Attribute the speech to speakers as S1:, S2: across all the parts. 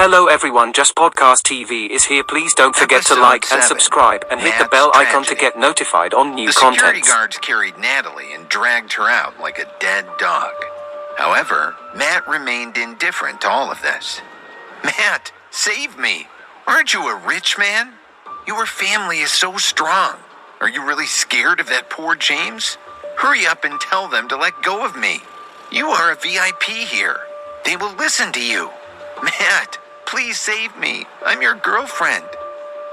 S1: Hello everyone, Just Podcast TV is here. Please don't forget to like and subscribe and hit the bell icon to get notified on new content.
S2: The security guards carried Natalie and dragged her out like a dead dog. However, Matt remained indifferent to all of this. Matt, save me! Aren't you a rich man? Your family is so strong. Are you really scared of that poor James? Hurry up and tell them to let go of me. You are a VIP here. They will listen to you. Matt, please save me. I'm your girlfriend.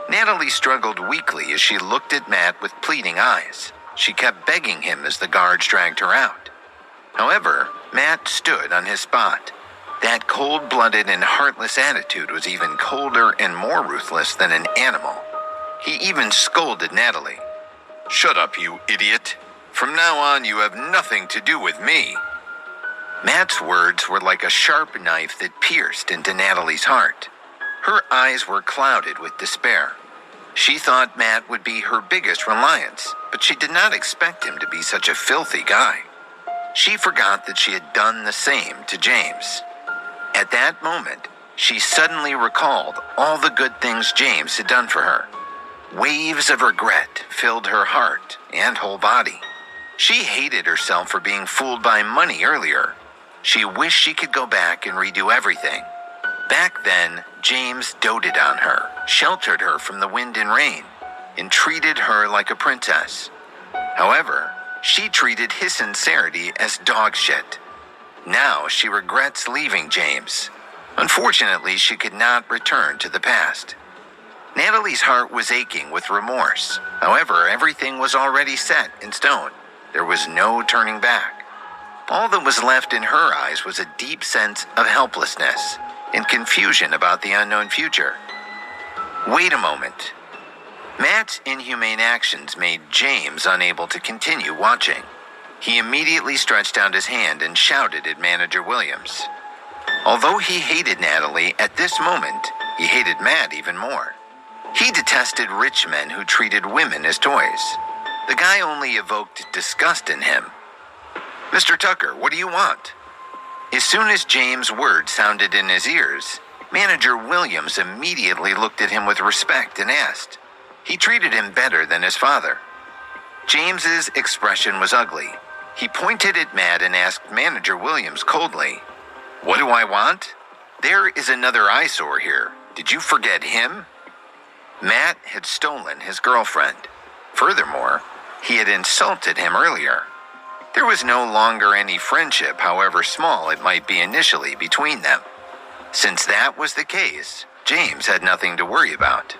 S2: Natalie struggled weakly as she looked at Matt with pleading eyes. She kept begging him as the guards dragged her out. However, Matt stood on his spot. That cold-blooded and heartless attitude was even colder and more ruthless than an animal. He even scolded Natalie. Shut up, you idiot. From now on, you have nothing to do with me. Matt's words were like a sharp knife that pierced into Natalie's heart. Her eyes were clouded with despair. She thought Matt would be her biggest reliance, but she did not expect him to be such a filthy guy. She forgot that she had done the same to James. At that moment, she suddenly recalled all the good things James had done for her. Waves of regret filled her heart and whole body. She hated herself for being fooled by money earlier. She wished she could go back and redo everything. Back then, James doted on her, sheltered her from the wind and rain, and treated her like a princess. However, she treated his sincerity as dog shit. Now she regrets leaving James. Unfortunately, she could not return to the past. Natalie's heart was aching with remorse. However, everything was already set in stone. There was no turning back. All that was left in her eyes was a deep sense of helplessness and confusion about the unknown future. Wait a moment. Matt's inhumane actions made James unable to continue watching. He immediately stretched out his hand and shouted at Manager Williams. Although he hated Natalie, at this moment, he hated Matt even more. He detested rich men who treated women as toys. The guy only evoked disgust in him. Mr. Tucker, what do you want? As soon as James' words sounded in his ears, Manager Williams immediately looked at him with respect and asked. He treated him better than his father. James's expression was ugly. He pointed at Matt and asked Manager Williams coldly, What do I want? There is another eyesore here. Did you forget him? Matt had stolen his girlfriend. Furthermore, he had insulted him earlier. There was no longer any friendship, however small it might be initially, between them. Since that was the case, James had nothing to worry about.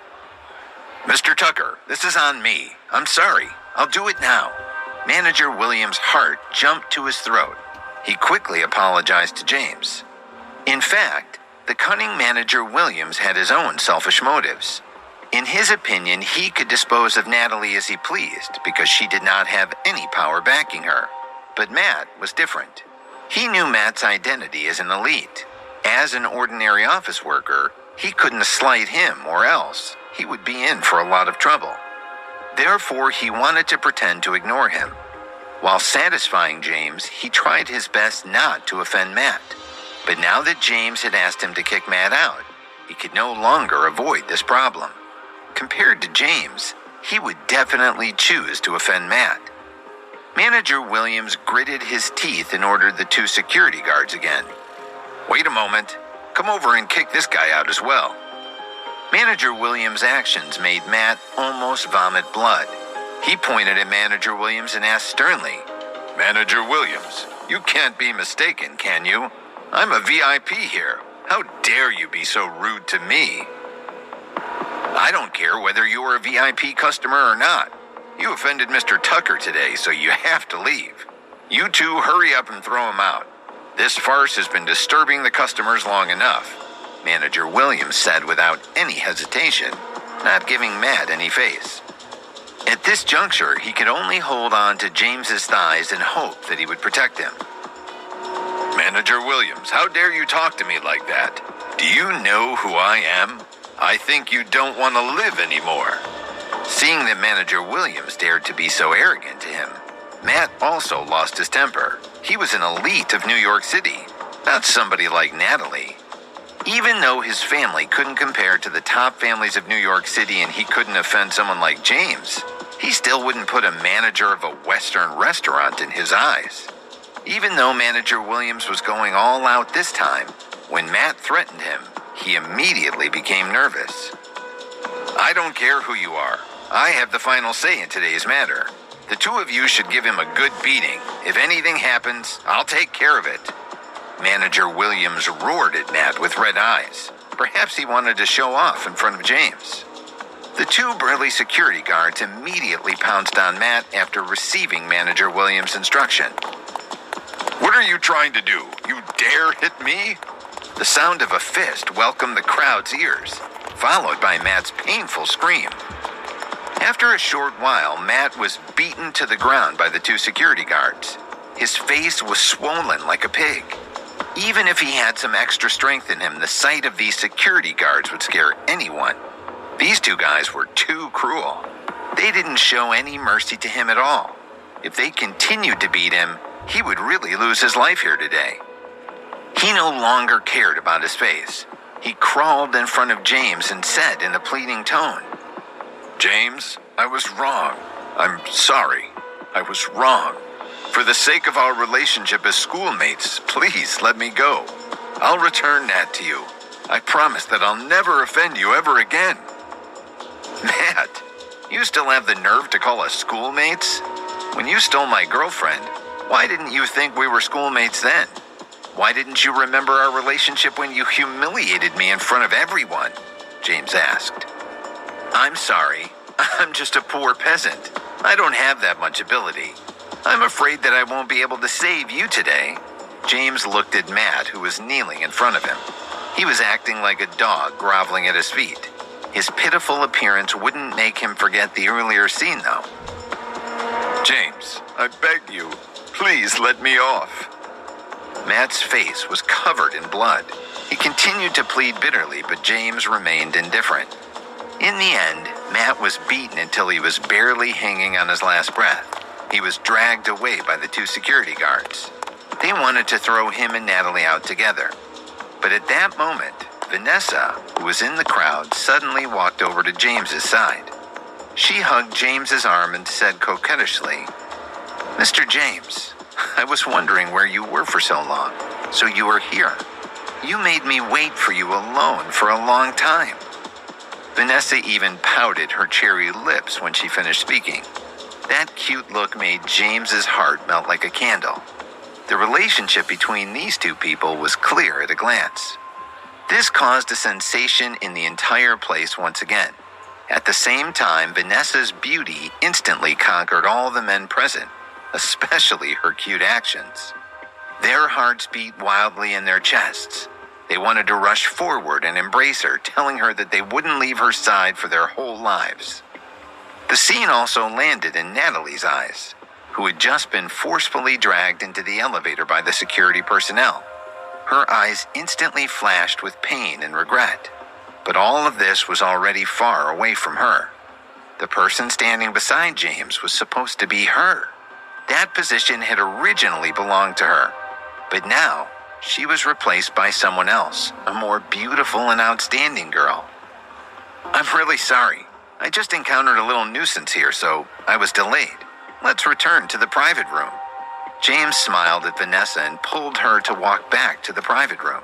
S2: Mr. Tucker, this is on me. I'm sorry. I'll do it now. Manager Williams' heart jumped to his throat. He quickly apologized to James. In fact, the cunning Manager Williams had his own selfish motives. In his opinion, he could dispose of Natalie as he pleased because she did not have any power backing her. But Matt was different. He knew Matt's identity as an elite. As an ordinary office worker, he couldn't slight him or else he would be in for a lot of trouble. Therefore, he wanted to pretend to ignore him. While satisfying James, he tried his best not to offend Matt. But now that James had asked him to kick Matt out, he could no longer avoid this problem. Compared to James, he would definitely choose to offend Matt. Manager Williams gritted his teeth and ordered the two security guards again. Wait a moment. Come over and kick this guy out as well. Manager Williams' actions made Matt almost vomit blood. He pointed at Manager Williams and asked sternly, Manager Williams, you can't be mistaken, can you? I'm a VIP here. How dare you be so rude to me? I don't care whether you are a VIP customer or not. You offended Mr. Tucker today, so you have to leave. You two hurry up and throw him out. This farce has been disturbing the customers long enough, Manager Williams said without any hesitation, not giving Matt any face. At this juncture, he could only hold on to James's thighs and hope that he would protect him. Manager Williams, how dare you talk to me like that? Do you know who I am? I think you don't want to live anymore. Seeing that Manager Williams dared to be so arrogant to him, Matt also lost his temper. He was an elite of New York City, not somebody like Natalie. Even though his family couldn't compare to the top families of New York City and he couldn't offend someone like James, he still wouldn't put a manager of a Western restaurant in his eyes. Even though Manager Williams was going all out this time, when Matt threatened him, he immediately became nervous. I don't care who you are. I have the final say in today's matter. The two of you should give him a good beating. If anything happens, I'll take care of it. Manager Williams roared at Matt with red eyes. Perhaps he wanted to show off in front of James. The two burly security guards immediately pounced on Matt after receiving Manager Williams' instruction. What are you trying to do? You dare hit me? The sound of a fist welcomed the crowd's ears, followed by Matt's painful scream. After a short while, Matt was beaten to the ground by the two security guards. His face was swollen like a pig. Even if he had some extra strength in him, the sight of these security guards would scare anyone. These two guys were too cruel. They didn't show any mercy to him at all. If they continued to beat him, he would really lose his life here today. He no longer cared about his face. He crawled in front of James and said in a pleading tone, James, I was wrong. I'm sorry. I was wrong. For the sake of our relationship as schoolmates, please let me go. I'll return Nat to you. I promise that I'll never offend you ever again. Matt, you still have the nerve to call us schoolmates? When you stole my girlfriend, why didn't you think we were schoolmates then? Why didn't you remember our relationship when you humiliated me in front of everyone? James asked. I'm sorry. I'm just a poor peasant. I don't have that much ability. I'm afraid that I won't be able to save you today. James looked at Matt, who was kneeling in front of him. He was acting like a dog groveling at his feet. His pitiful appearance wouldn't make him forget the earlier scene, though. James, I beg you, please let me off. Matt's face was covered in blood. He continued to plead bitterly, but James remained indifferent. In the end, Matt was beaten until he was barely hanging on his last breath. He was dragged away by the two security guards. They wanted to throw him and Natalie out together. But at that moment, Vanessa, who was in the crowd, suddenly walked over to James's side. She hugged James's arm and said coquettishly, Mr. James, I was wondering where you were for so long, so you are here. You made me wait for you alone for a long time. Vanessa even pouted her cherry lips when she finished speaking. That cute look made James's heart melt like a candle. The relationship between these two people was clear at a glance. This caused a sensation in the entire place once again. At the same time, Vanessa's beauty instantly conquered all the men present, especially her cute actions. Their hearts beat wildly in their chests. They wanted to rush forward and embrace her, telling her that they wouldn't leave her side for their whole lives. The scene also landed in Natalie's eyes, who had just been forcefully dragged into the elevator by the security personnel. Her eyes instantly flashed with pain and regret. But all of this was already far away from her. The person standing beside James was supposed to be her. That position had originally belonged to her. But now, she was replaced by someone else, a more beautiful and outstanding girl. I'm really sorry. I just encountered a little nuisance here, so I was delayed. Let's return to the private room. James smiled at Vanessa and pulled her to walk back to the private room.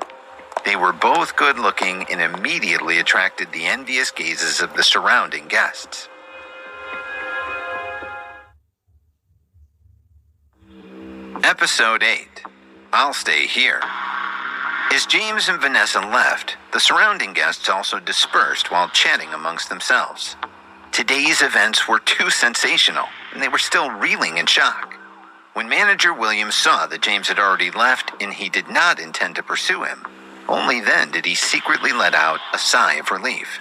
S2: They were both good-looking and immediately attracted the envious gazes of the surrounding guests. Episode 8. I'll Stay Here. As James and Vanessa left, the surrounding guests also dispersed while chatting amongst themselves. Today's events were too sensational, and they were still reeling in shock. When Manager Williams saw that James had already left and he did not intend to pursue him, only then did he secretly let out a sigh of relief.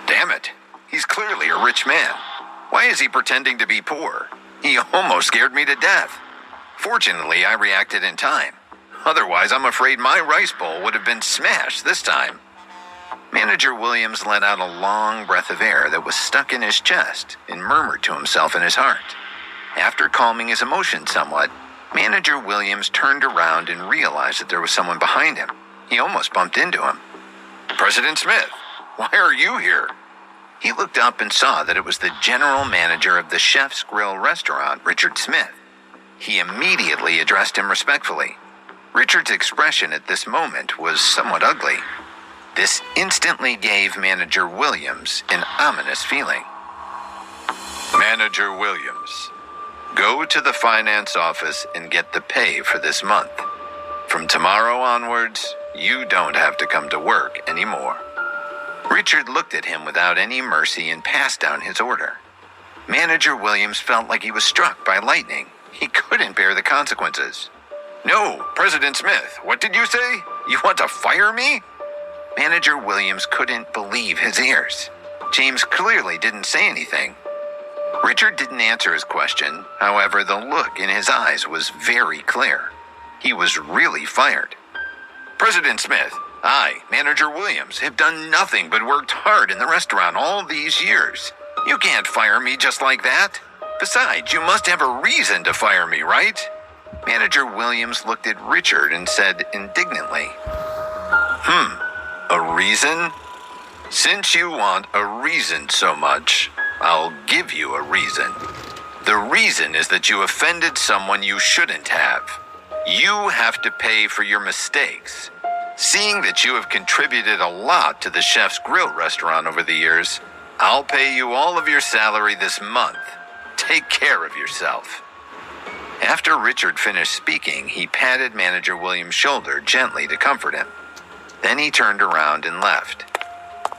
S2: Damn it, he's clearly a rich man. Why is he pretending to be poor? He almost scared me to death. Fortunately, I reacted in time. Otherwise, I'm afraid my rice bowl would have been smashed this time. Manager Williams let out a long breath of air that was stuck in his chest and murmured to himself in his heart. After calming his emotions somewhat, Manager Williams turned around and realized that there was someone behind him. He almost bumped into him. "President Smith, why are you here?" He looked up and saw that it was the general manager of the Chef's Grill restaurant, Richard Smith. He immediately addressed him respectfully. Richard's expression at this moment was somewhat ugly. This instantly gave Manager Williams an ominous feeling. "Manager Williams, go to the finance office and get the pay for this month. From tomorrow onwards, you don't have to come to work anymore." Richard looked at him without any mercy and passed down his order. Manager Williams felt like he was struck by lightning. He couldn't bear the consequences. "No, President Smith, what did you say? You want to fire me?" Manager Williams couldn't believe his ears. James clearly didn't say anything. Richard didn't answer his question. However, the look in his eyes was very clear. He was really fired. "President Smith, I, Manager Williams, have done nothing but worked hard in the restaurant all these years. You can't fire me just like that. Besides, you must have a reason to fire me, right?" Manager Williams looked at Richard and said indignantly, "A reason? Since you want a reason so much, I'll give you a reason. The reason is that you offended someone you shouldn't have. You have to pay for your mistakes. Seeing that you have contributed a lot to the Chef's Grill restaurant over the years, I'll pay you all of your salary this month. Take care of yourself." After Richard finished speaking, he patted Manager Williams' shoulder gently to comfort him. Then he turned around and left.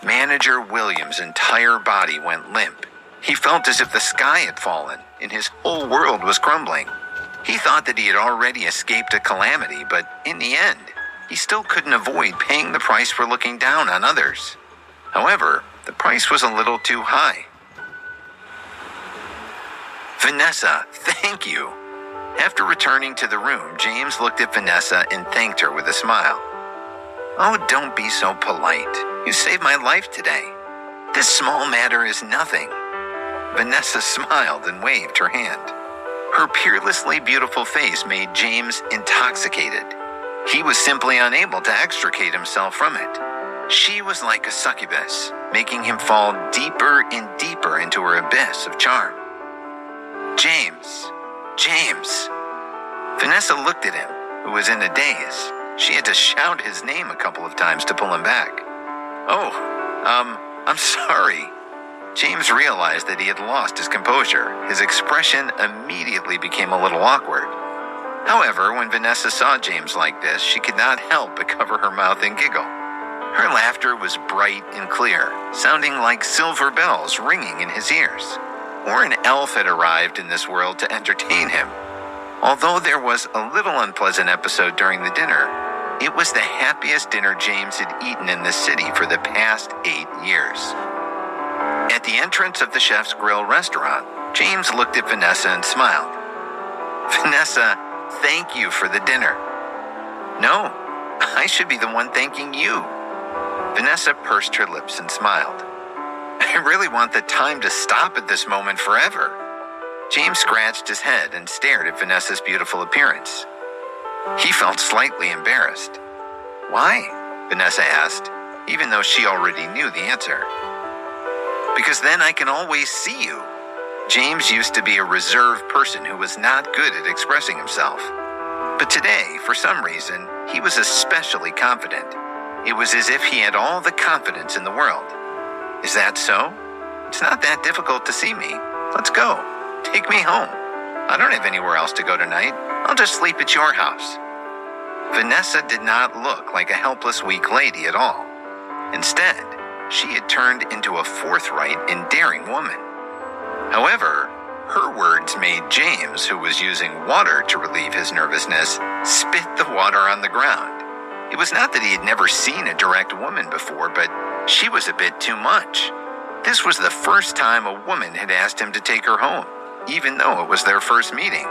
S2: Manager Williams' entire body went limp. He felt as if the sky had fallen and his whole world was crumbling. He thought that he had already escaped a calamity, but in the end, he still couldn't avoid paying the price for looking down on others. However, the price was a little too high. "Vanessa, thank you." After returning to the room, James looked at Vanessa and thanked her with a smile. "Oh, don't be so polite. You saved my life today. This small matter is nothing." Vanessa smiled and waved her hand. Her peerlessly beautiful face made James intoxicated. He was simply unable to extricate himself from it. She was like a succubus, making him fall deeper and deeper into her abyss of charm. James. Vanessa looked at him, who was in a daze. She had to shout his name a couple of times to pull him back. "Oh, I'm sorry." James realized that he had lost his composure. His expression immediately became a little awkward. However, when Vanessa saw James like this, she could not help but cover her mouth and giggle. Her laughter was bright and clear, sounding like silver bells ringing in his ears. Or an elf had arrived in this world to entertain him. Although there was a little unpleasant episode during the dinner, it was the happiest dinner James had eaten in the city for the past 8 years. At the entrance of the Chef's Grill restaurant, James looked at Vanessa and smiled. "Vanessa, thank you for the dinner." "No, I should be the one thanking you." Vanessa pursed her lips and smiled. "I really want the time to stop at this moment forever." James scratched his head and stared at Vanessa's beautiful appearance. He felt slightly embarrassed. "Why?" Vanessa asked, even though she already knew the answer. "Because then I can always see you." James used to be a reserved person who was not good at expressing himself. But today, for some reason, he was especially confident. It was as if he had all the confidence in the world. "Is that so? It's not that difficult to see me. Let's go. Take me home. I don't have anywhere else to go tonight. I'll just sleep at your house." Vanessa did not look like a helpless, weak lady at all. Instead, she had turned into a forthright and daring woman. However, her words made James, who was using water to relieve his nervousness, spit the water on the ground. It was not that he had never seen a direct woman before, but she was a bit too much. This was the first time a woman had asked him to take her home, even though it was their first meeting.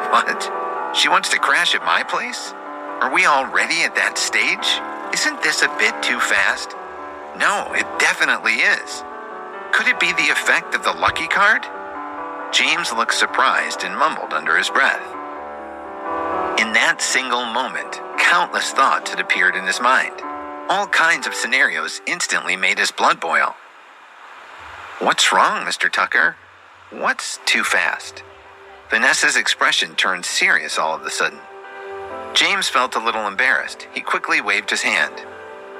S2: What? She wants to crash at my place? Are we already at that stage? Isn't this a bit too fast? No, it definitely is. Could it be the effect of the lucky card? James looked surprised and mumbled under his breath. In that single moment, countless thoughts had appeared in his mind. All kinds of scenarios instantly made his blood boil. "What's wrong, Mr. Tucker? What's too fast?" Vanessa's expression turned serious all of a sudden. James felt a little embarrassed. He quickly waved his hand.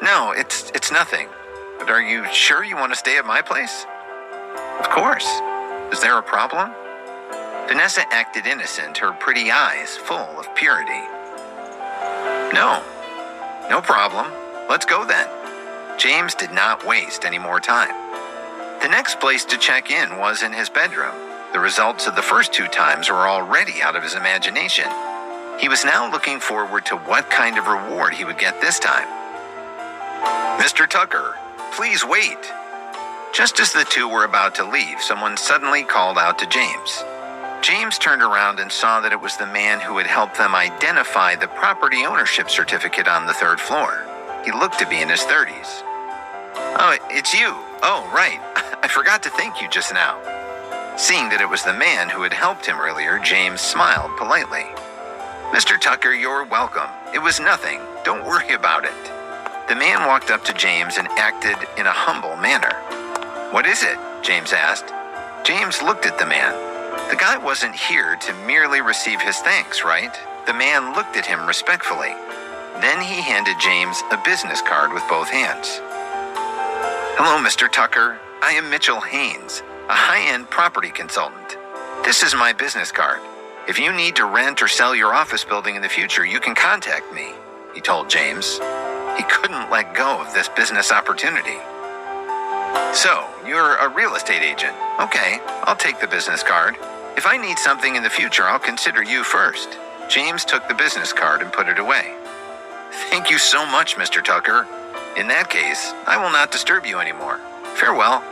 S2: "No, it's nothing. But are you sure you want to stay at my place?" "Of course. Is there a problem?" Vanessa acted innocent, her pretty eyes full of purity. No problem. Let's go then." James did not waste any more time. The next place to check in was in his bedroom. The results of the first 2 times were already out of his imagination. He was now looking forward to what kind of reward he would get this time. "Mr. Tucker, please wait." Just as the two were about to leave, someone suddenly called out to James. James turned around and saw that it was the man who had helped them identify the property ownership certificate on the 3rd floor. He looked to be in his 30s. "Oh, it's you. Oh, right. I forgot to thank you just now." Seeing that it was the man who had helped him earlier, James smiled politely. "Mr. Tucker, you're welcome. It was nothing. Don't worry about it." The man walked up to James and acted in a humble manner. "What is it?" James asked. James looked at the man. The guy wasn't here to merely receive his thanks, right? The man looked at him respectfully. Then he handed James a business card with both hands. "Hello, Mr. Tucker. I am Mitchell Haynes, a high-end property consultant. This is my business card. If you need to rent or sell your office building in the future, you can contact me," he told James. He couldn't let go of this business opportunity. "So, you're a real estate agent. Okay, I'll take the business card. If I need something in the future, I'll consider you first." James took the business card and put it away. "Thank you so much, Mr. Tucker. In that case, I will not disturb you anymore. Farewell."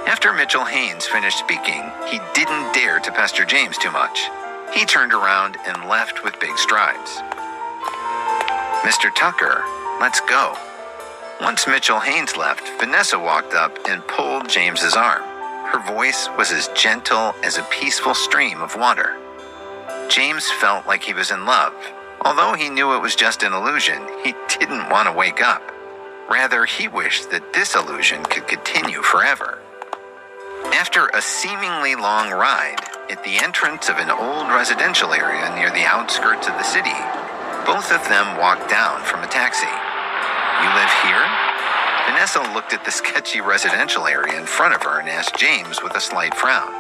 S2: After Mitchell Haynes finished speaking, he didn't dare to pester James too much. He turned around and left with big strides. "Mr. Tucker, let's go." Once Mitchell Haynes left, Vanessa walked up and pulled James's arm. Her voice was as gentle as a peaceful stream of water. James felt like he was in love. Although he knew it was just an illusion, he didn't want to wake up. Rather, he wished that this illusion could continue forever. After a seemingly long ride, at the entrance of an old residential area near the outskirts of the city, both of them walked down from a taxi. "You live here?" Vanessa looked at the sketchy residential area in front of her and asked James with a slight frown.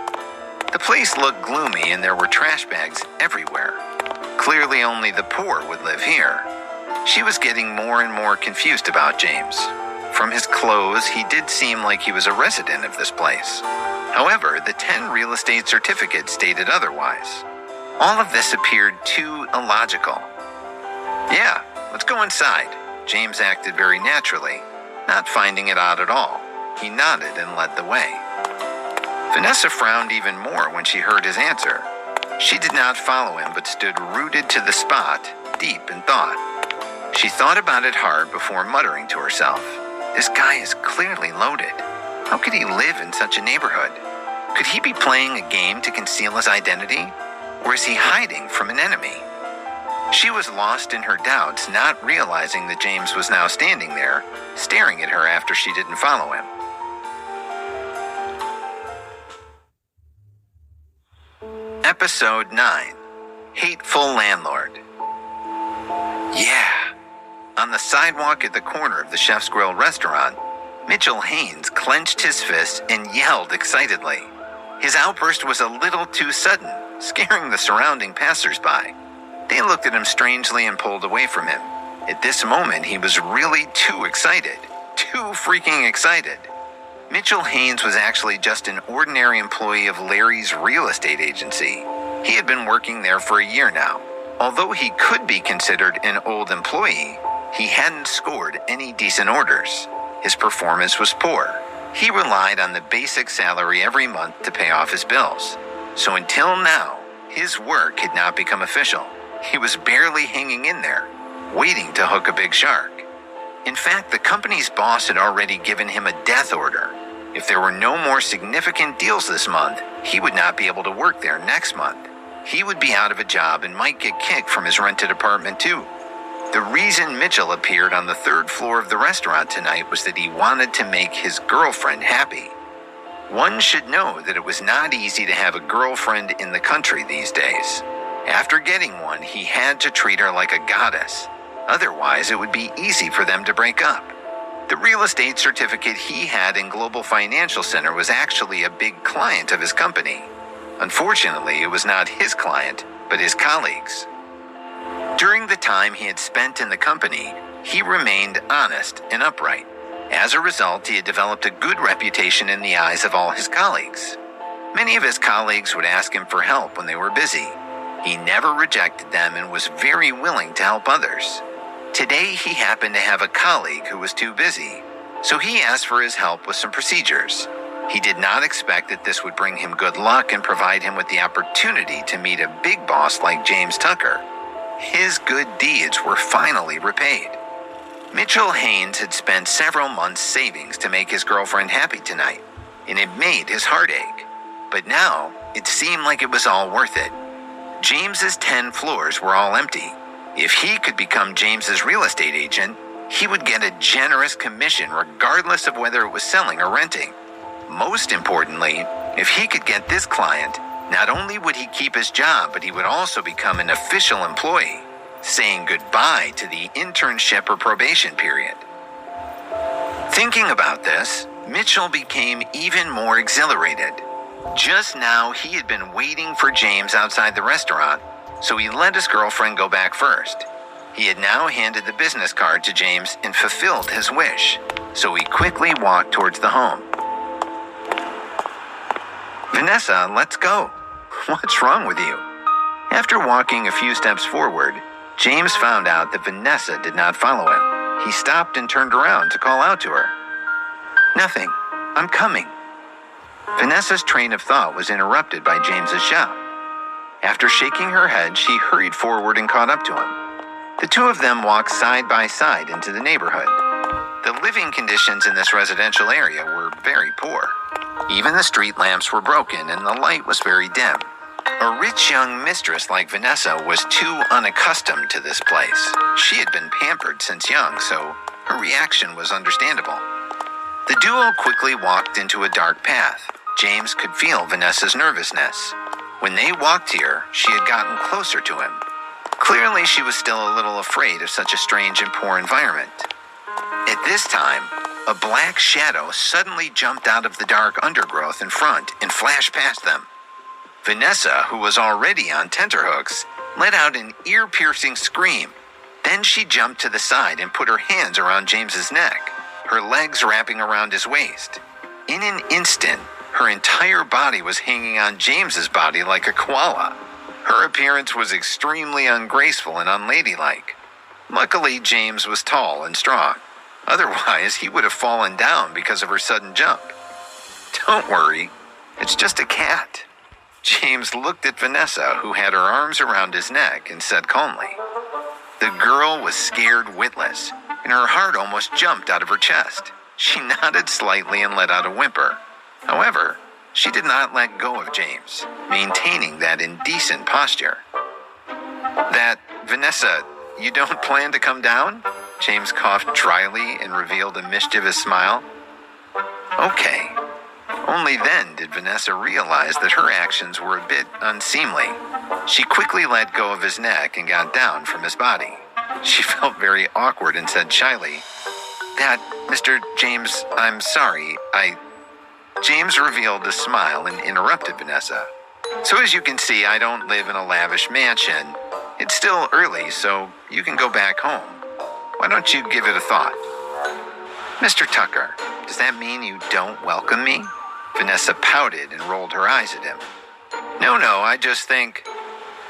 S2: The place looked gloomy and there were trash bags everywhere. Clearly only the poor would live here. She was getting more and more confused about James. From his clothes, he did seem like he was a resident of this place. However, the 10 real estate certificates stated otherwise. All of this appeared too illogical. "Yeah, let's go inside." James acted very naturally, not finding it odd at all. He nodded and led the way. Vanessa frowned even more when she heard his answer. She did not follow him but stood rooted to the spot, deep in thought. She thought about it hard before muttering to herself, "This guy is clearly loaded. How could he live in such a neighborhood? Could he be playing a game to conceal his identity? Or is he hiding from an enemy?" She was lost in her doubts, not realizing that James was now standing there, staring at her after she didn't follow him. Episode 9. Hateful Landlord. Yeah. On the sidewalk at the corner of the Chef's Grill restaurant, Mitchell Haynes clenched his fists and yelled excitedly. His outburst was a little too sudden, scaring the surrounding passersby. They looked at him strangely and pulled away from him. At this moment, he was really too excited. Too freaking excited. Mitchell Haynes was actually just an ordinary employee of Larry's real estate agency. He had been working there for a year now. Although he could be considered an old employee, he hadn't scored any decent orders. His performance was poor. He relied on the basic salary every month to pay off his bills. So until now, his work had not become official. He was barely hanging in there, waiting to hook a big shark. In fact, the company's boss had already given him a death order. If there were no more significant deals this month, he would not be able to work there next month. He would be out of a job and might get kicked from his rented apartment too. The reason Mitchell appeared on the third floor of the restaurant tonight was that he wanted to make his girlfriend happy. One should know that it was not easy to have a girlfriend in the country these days. After getting one, he had to treat her like a goddess. Otherwise, it would be easy for them to break up. The real estate certificate he had in Global Financial Center was actually a big client of his company. Unfortunately, it was not his client, but his colleagues. During the time he had spent in the company, he remained honest and upright. As a result, he had developed a good reputation in the eyes of all his colleagues. Many of his colleagues would ask him for help when they were busy. He never rejected them and was very willing to help others. Today, he happened to have a colleague who was too busy, so he asked for his help with some procedures. He did not expect that this would bring him good luck and provide him with the opportunity to meet a big boss like James Tucker. His good deeds were finally repaid. Mitchell Haynes had spent several months' savings to make his girlfriend happy tonight, and it made his heart ache. But now, it seemed like it was all worth it. James's 10 floors were all empty. If he could become James's real estate agent, he would get a generous commission regardless of whether it was selling or renting. Most importantly, if he could get this client, not only would he keep his job, but he would also become an official employee, saying goodbye to the internship or probation period. Thinking about this, Mitchell became even more exhilarated. Just now, he had been waiting for James outside the restaurant, so he let his girlfriend go back first. He had now handed the business card to James and fulfilled his wish, so he quickly walked towards the home. Vanessa, let's go. What's wrong with you? After walking a few steps forward, James found out that Vanessa did not follow him. He stopped and turned around to call out to her. Nothing. I'm coming. Vanessa's train of thought was interrupted by James's shout. After shaking her head, she hurried forward and caught up to him. The two of them walked side by side into the neighborhood. The living conditions in this residential area were very poor. Even the street lamps were broken and the light was very dim. A rich young mistress like Vanessa was too unaccustomed to this place. She had been pampered since young, so her reaction was understandable. The duo quickly walked into a dark path. James could feel Vanessa's nervousness. When they walked here, she had gotten closer to him. Clearly, she was still a little afraid of such a strange and poor environment. At this time, a black shadow suddenly jumped out of the dark undergrowth in front and flashed past them. Vanessa, who was already on tenterhooks, let out an ear-piercing scream. Then she jumped to the side and put her hands around James's neck, her legs wrapping around his waist. In an instant, her entire body was hanging on James's body like a koala. Her appearance was extremely ungraceful and unladylike. Luckily, James was tall and strong. Otherwise, he would have fallen down because of her sudden jump. Don't worry, it's just a cat. James looked at Vanessa, who had her arms around his neck, and said calmly. The girl was scared witless, and her heart almost jumped out of her chest. She nodded slightly and let out a whimper. However, she did not let go of James, maintaining that indecent posture. Vanessa, you don't plan to come down? James coughed dryly and revealed a mischievous smile. Okay. Only then did Vanessa realize that her actions were a bit unseemly. She quickly let go of his neck and got down from his body. She felt very awkward and said shyly, Mr. James, I'm sorry, James revealed a smile and interrupted Vanessa. So as you can see, I don't live in a lavish mansion. It's still early, so you can go back home. Why don't you give it a thought? Mr. Tucker, does that mean you don't welcome me? Vanessa pouted and rolled her eyes at him. No, I just think...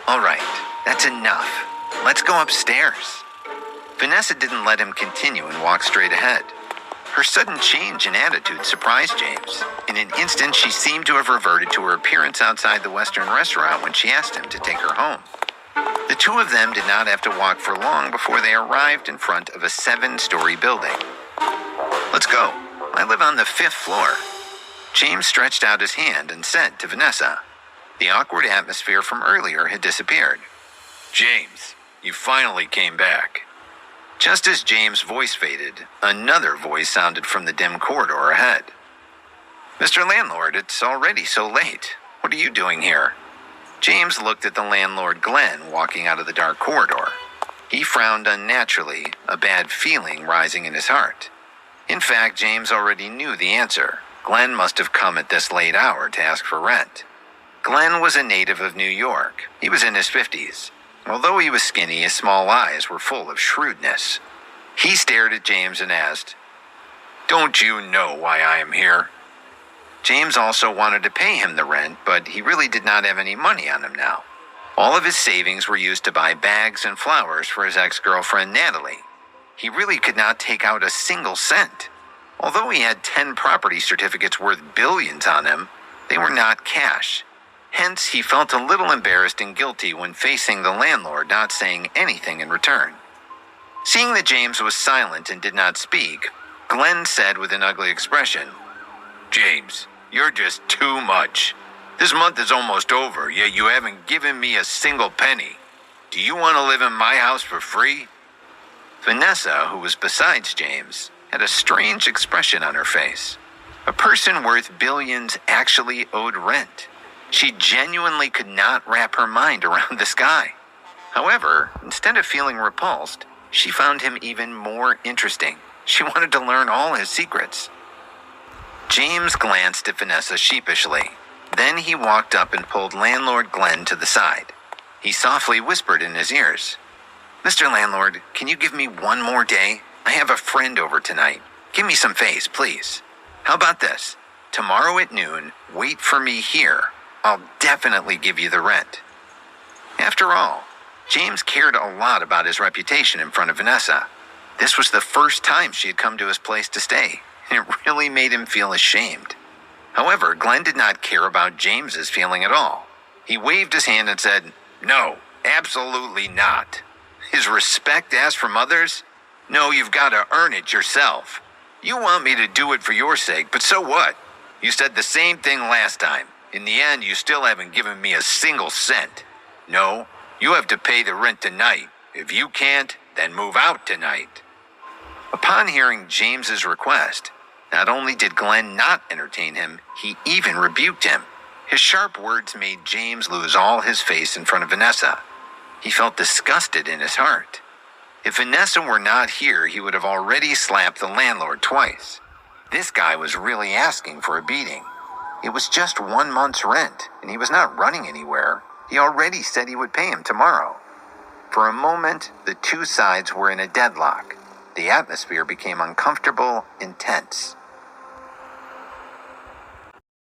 S2: All right, that's enough. Let's go upstairs. Vanessa didn't let him continue and walked straight ahead. Her sudden change in attitude surprised James. In an instant, she seemed to have reverted to her appearance outside the Western restaurant when she asked him to take her home. The two of them did not have to walk for long before they arrived in front of a 7-story building. Let's go. I live on the 5th floor. James stretched out his hand and said to Vanessa. The awkward atmosphere from earlier had disappeared. James, you finally came back. Just as James' voice faded, another voice sounded from the dim corridor ahead. "Mr. Landlord, it's already so late. What are you doing here?" James looked at the landlord Glenn walking out of the dark corridor. He frowned unnaturally, a bad feeling rising in his heart. In fact, James already knew the answer. Glenn must have come at this late hour to ask for rent. Glenn was a native of New York. He was in his 50s. Although he was skinny, his small eyes were full of shrewdness. He stared at James and asked, "Don't you know why I am here?" James also wanted to pay him the rent, but he really did not have any money on him now. All of his savings were used to buy bags and flowers for his ex-girlfriend Natalie. He really could not take out a single cent. Although he had 10 property certificates worth billions on him, they were not cash. Hence, he felt a little embarrassed and guilty when facing the landlord not saying anything in return. Seeing that James was silent and did not speak, Glenn said with an ugly expression, "James, you're just too much. This month is almost over, yet you haven't given me a single penny. Do you want to live in my house for free?" Vanessa, who was besides James, had a strange expression on her face. A person worth billions actually owed rent. She genuinely could not wrap her mind around this guy. However, instead of feeling repulsed, she found him even more interesting. She wanted to learn all his secrets. James glanced at Vanessa sheepishly. Then he walked up and pulled landlord Glenn to the side. He softly whispered in his ears, "Mr. Landlord, can you give me one more day? I have a friend over tonight. Give me some face, please. How about this? Tomorrow at noon, wait for me here. I'll definitely give you the rent." After all, James cared a lot about his reputation in front of Vanessa. This was the first time she had come to his place to stay, and it really made him feel ashamed. However, Glenn did not care about James's feeling at all. He waved his hand and said, "No, absolutely not. Is respect asked from others? No, you've got to earn it yourself. You want me to do it for your sake, but so what? You said the same thing last time. In the end, you still haven't given me a single cent. No, you have to pay the rent tonight. If you can't, then move out tonight." Upon hearing James's request, not only did Glenn not entertain him, he even rebuked him. His sharp words made James lose all his face in front of Vanessa. He felt disgusted in his heart. If Vanessa were not here, he would have already slapped the landlord twice. This guy was really asking for a beating. It was just 1 month's rent, and he was not running anywhere. He already said he would pay him tomorrow. For a moment, the two sides were in a deadlock. The atmosphere became uncomfortable, intense.